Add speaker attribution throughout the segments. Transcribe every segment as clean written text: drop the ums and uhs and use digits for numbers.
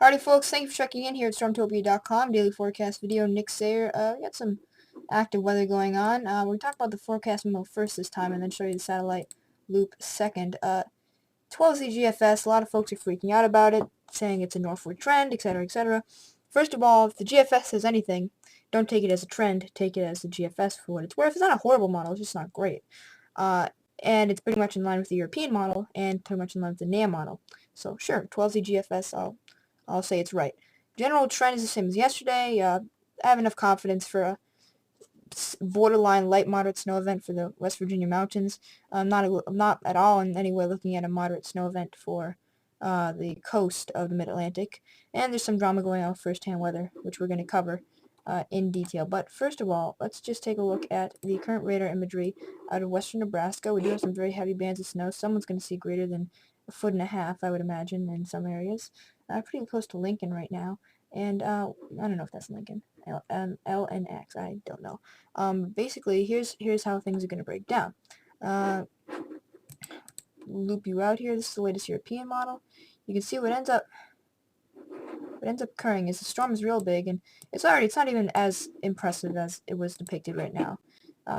Speaker 1: Howdy folks, thank you for checking in here at Stormtopia.com, daily forecast video. Nick Sayer. We got some active weather going on. We're going to talk about the forecast mode first this time and then show you the satellite loop second. 12Z GFS, a lot of folks are freaking out about it, saying it's a northward trend, etc., etc. First of all, if the GFS says anything, don't take it as a trend, take it as the GFS for what it's worth. It's not a horrible model, it's just not great. And it's pretty much in line with the European model and pretty much in line with the NAM model. So sure, 12Z GFS, I'll say it's right. General trend is the same as yesterday. I have enough confidence for a borderline light moderate snow event for the West Virginia mountains. I'm not at all in any way looking at a moderate snow event for the coast of the Mid-Atlantic. And there's some drama going on with first-hand weather, which we're going to cover in detail. But first of all, let's just take a look at the current radar imagery out of western Nebraska. We do have some very heavy bands of snow. Someone's going to see greater than 1.5 feet, I would imagine, in some areas. Pretty close to Lincoln right now. And I don't know if that's Lincoln. LNX, I don't know. Basically, here's how things are going to break down. Loop you out here. This is the latest European model. You can see what ends up occurring is the storm is real big, and it's not even as impressive as it was depicted right now.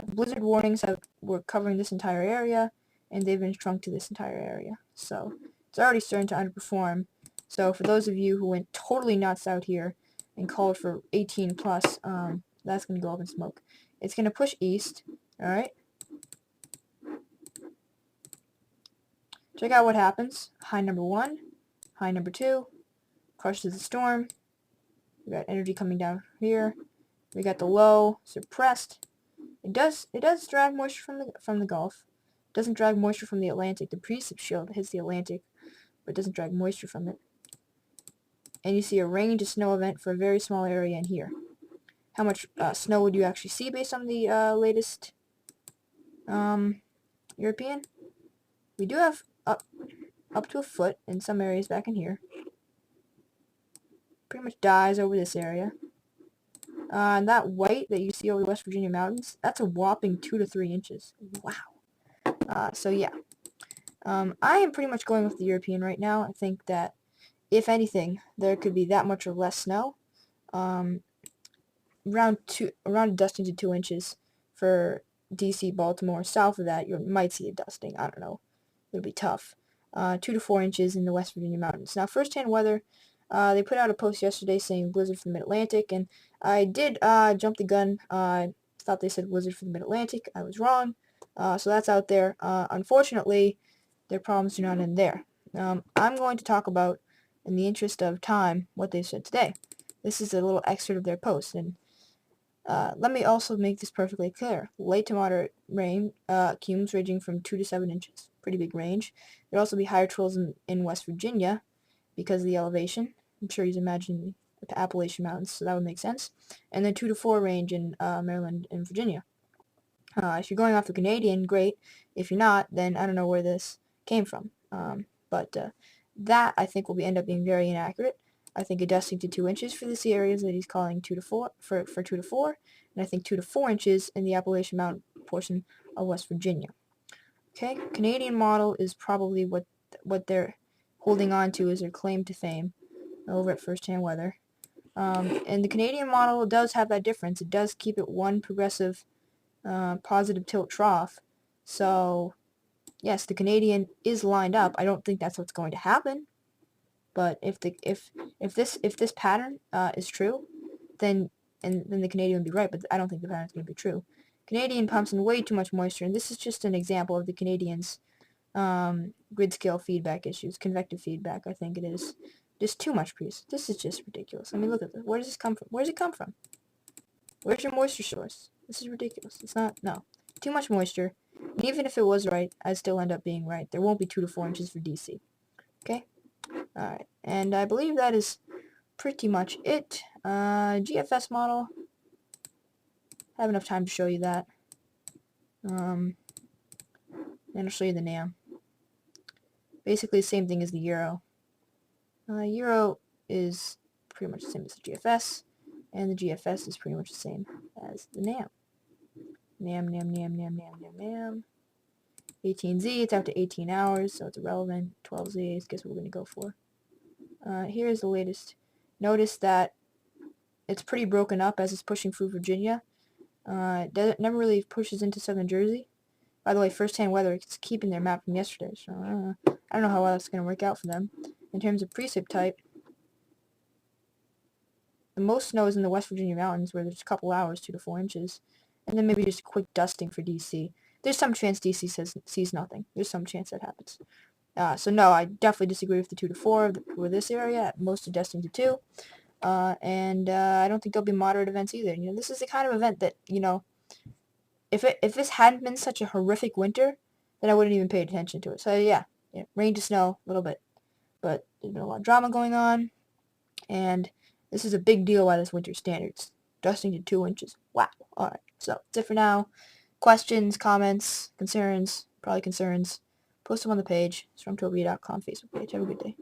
Speaker 1: Blizzard warnings were covering this entire area, and they've been shrunk to this entire area. So it's already starting to underperform. So for those of you who went totally nuts out here and called for 18 plus, that's going to go up in smoke. It's going to push east, alright? Check out what happens. High number 1, high number 2, crushes the storm. We got energy coming down here. We got the low suppressed. It does drag moisture from the Gulf. It doesn't drag moisture from the Atlantic. The precip shield hits the Atlantic, but it doesn't drag moisture from it. And you see a range of snow event for a very small area in here. How much snow would you actually see based on the latest European? We do have up to a foot in some areas back in here. Pretty much dies over this area. And that white that you see over the West Virginia mountains, that's a whopping 2 to 3 inches. Wow. So yeah. I am pretty much going with the European right now. I think that if anything, there could be that much or less snow. Around a dusting to 2 inches for DC, Baltimore. South of that, you might see a dusting. I don't know. It'll be tough. 2 to 4 inches in the West Virginia mountains. Now, first-hand weather, they put out a post yesterday saying blizzard for the Mid-Atlantic, and I did jump the gun. I thought they said blizzard for the Mid-Atlantic. I was wrong. So that's out there. Unfortunately, their problems do not end there. I'm going to talk about, in the interest of time, what they said today. This is a little excerpt of their post, and let me also make this perfectly clear. Light to moderate rain, cumulations ranging from 2 to 7 inches. Pretty big range. There'll also be higher trills in West Virginia because of the elevation. I'm sure you're imagining the Appalachian Mountains, so that would make sense. And then 2 to 4 range in Maryland and Virginia. If you're going off the Canadian, great. If you're not, then I don't know where this came from. But that, I think, will end up being very inaccurate. I think a dusting to 2 inches for this areas that he's calling 2 to 4 for 2 to 4, and I think 2 to 4 inches in the Appalachian Mountain portion of West Virginia. Okay, Canadian model is probably what they're holding on to as their claim to fame over at First Hand Weather. And the Canadian model does have that difference. It does keep it one progressive positive tilt trough. So yes, the Canadian is lined up. I don't think that's what's going to happen. But if this pattern is true, then the Canadian would be right. But I don't think the pattern is going to be true. Canadian pumps in way too much moisture, and this is just an example of the Canadians' grid scale feedback issues, convective feedback. I think it is just too much grease. This is just ridiculous. I mean, look at this. Where does this come from? Where does it come from? Where's your moisture source? This is ridiculous. It's not. No, too much moisture. And even if it was right, I'd still end up being right. There won't be 2 to 4 inches for DC. Okay. Alright, and I believe that is pretty much it. GFS model. I have enough time to show you that. And I'll show you the NAM. Basically the same thing as the Euro. Euro is pretty much the same as the GFS, and the GFS is pretty much the same as the NAM. NAM. 18Z, it's out to 18 hours, so it's irrelevant. 12Z, guess what we're going to go for. Here is the latest. Notice that it's pretty broken up as it's pushing through Virginia. It never really pushes into southern Jersey. By the way, first-hand weather is keeping their map from yesterday, so I don't know how well that's going to work out for them. In terms of precip type, the most snow is in the West Virginia mountains, where there's a couple hours, 2 to 4 inches, and then maybe just a quick dusting for DC. There's some chance DC sees nothing. There's some chance that happens. So no, I definitely disagree with the 2 to 4 for this area. At most, a dusting to 2. And I don't think there'll be moderate events either. You know, this is the kind of event that, you know, if this hadn't been such a horrific winter, then I wouldn't even pay attention to it. So yeah, rain to snow a little bit, but there's been a lot of drama going on, and this is a big deal by this winter standards. Dusting to 2 inches. Wow. All right. So that's it for now. Questions, comments, concerns, probably concerns. Post them on the page, stormtopia.com Facebook page. Have a good day.